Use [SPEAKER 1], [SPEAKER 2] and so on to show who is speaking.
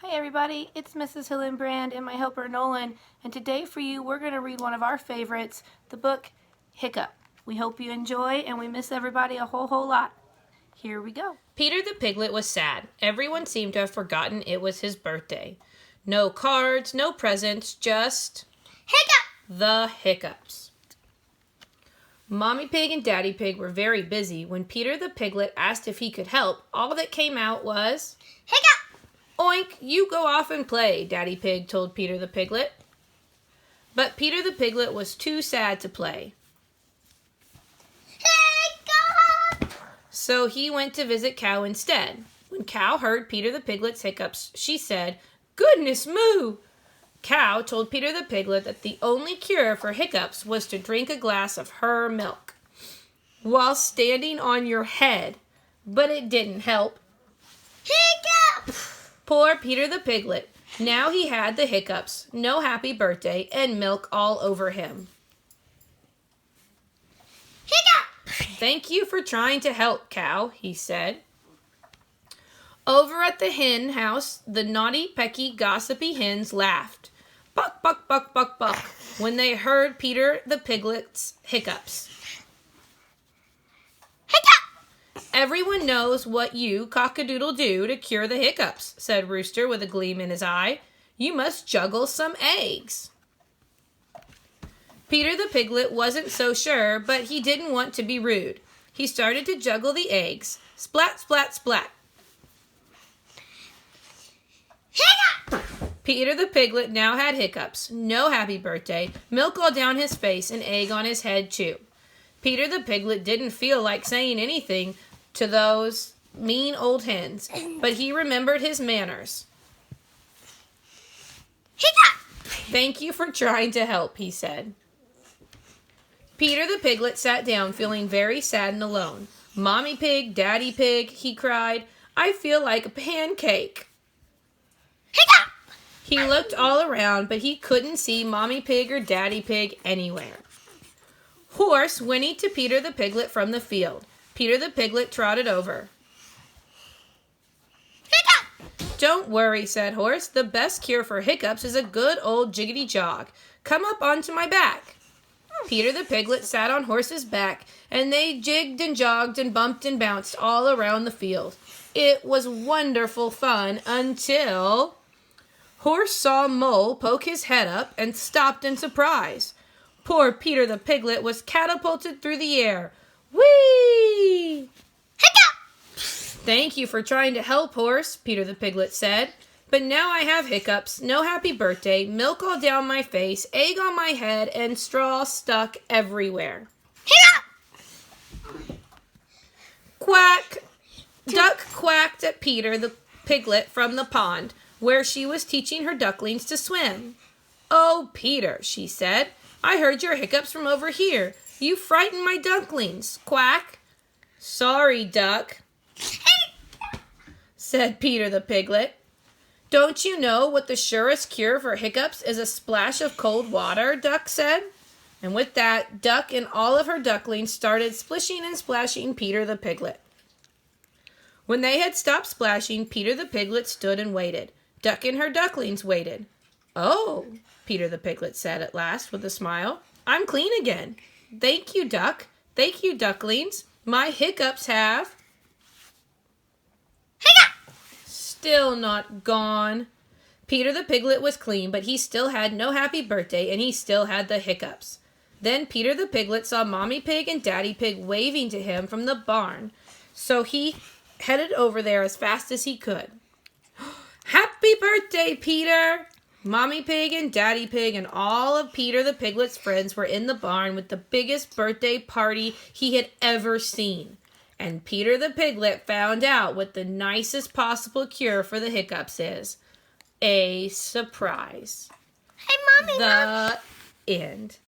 [SPEAKER 1] Hi everybody, it's Mrs. Hillenbrand and my helper Nolan, and today for you we're going to read one of our favorites, the book Hiccup. We hope you enjoy and we miss everybody a whole lot. Here we go.
[SPEAKER 2] Peter the piglet was sad. Everyone seemed to have forgotten it was his birthday. No cards, no presents, just
[SPEAKER 3] Hiccup!
[SPEAKER 2] the hiccups. Mommy Pig and Daddy Pig were very busy. When Peter the piglet asked if he could help, all that came out was,
[SPEAKER 3] Hiccup!
[SPEAKER 2] "Oink, you go off and play," Daddy Pig told Peter the piglet. But Peter the piglet was too sad to play.
[SPEAKER 3] Hiccup!
[SPEAKER 2] So he went to visit Cow instead. When Cow heard Peter the piglet's hiccups, she said, "Goodness moo!" Cow told Peter the piglet that the only cure for hiccups was to drink a glass of her milk while standing on your head. But it didn't help.
[SPEAKER 3] Hiccup!
[SPEAKER 2] Poor Peter the piglet. Now he had the hiccups, no happy birthday, and milk all over him.
[SPEAKER 3] Hiccup!
[SPEAKER 2] "Thank you for trying to help, Cow," he said. Over at the hen house, the naughty, pecky, gossipy hens laughed. Buck, buck, buck, buck, buck, when they heard Peter the piglet's hiccups.
[SPEAKER 3] Hiccup!
[SPEAKER 2] "Everyone knows what you cock-a-doodle do to cure the hiccups," said Rooster with a gleam in his eye. "You must juggle some eggs." Peter the piglet wasn't so sure, but he didn't want to be rude. He started to juggle the eggs. Splat, splat, splat.
[SPEAKER 3] Hiccup!
[SPEAKER 2] Peter the piglet now had hiccups, no happy birthday, milk all down his face, and egg on his head too. Peter the piglet didn't feel like saying anything to those mean old hens, but he remembered his manners.
[SPEAKER 3] Hiccup!
[SPEAKER 2] "Thank you for trying to help," he said. Peter the piglet sat down feeling very sad and alone. "Mommy Pig, Daddy Pig," he cried, "I feel like a pancake."
[SPEAKER 3] Hiccup!
[SPEAKER 2] He looked all around, but he couldn't see Mommy Pig or Daddy Pig anywhere. Horse whinnied to Peter the piglet from the field. Peter the piglet trotted over.
[SPEAKER 3] Hiccup!
[SPEAKER 2] "Don't worry," said Horse. "The best cure for hiccups is a good old jiggity jog. Come up onto my back." Peter the piglet sat on Horse's back, and they jigged and jogged and bumped and bounced all around the field. It was wonderful fun until Horse saw Mole poke his head up and stopped in surprise. Poor Peter the piglet was catapulted through the air. Whee!
[SPEAKER 3] Hiccup!
[SPEAKER 2] "Thank you for trying to help, Horse," Peter the piglet said. "But now I have hiccups, no happy birthday, milk all down my face, egg on my head, and straw stuck everywhere."
[SPEAKER 3] Hiccup!
[SPEAKER 2] Quack! Duck quacked at Peter the piglet from the pond, where she was teaching her ducklings to swim. "Oh, Peter," she said, "I heard your hiccups from over here. You frightened my ducklings. Quack." "Sorry, Duck," said Peter the piglet. "Don't you know what the surest cure for hiccups is? A splash of cold water," Duck said. And with that, Duck and all of her ducklings started splishing and splashing Peter the piglet. When they had stopped splashing, Peter the piglet stood and waited. Duck and her ducklings waited. "Oh," Peter the piglet said at last with a smile, "I'm clean again. Thank you, Duck. Thank you, ducklings. My hiccups have..."
[SPEAKER 3] Hiccup!
[SPEAKER 2] Still not gone. Peter the piglet was clean, but he still had no happy birthday, and he still had the hiccups. Then Peter the piglet saw Mommy Pig and Daddy Pig waving to him from the barn, so he headed over there as fast as he could. "Happy birthday, Peter!" Mommy Pig and Daddy Pig and all of Peter the piglet's friends were in the barn with the biggest birthday party he had ever seen. And Peter the piglet found out what the nicest possible cure for the hiccups is. A surprise.
[SPEAKER 3] Hey, Mommy,
[SPEAKER 2] The end.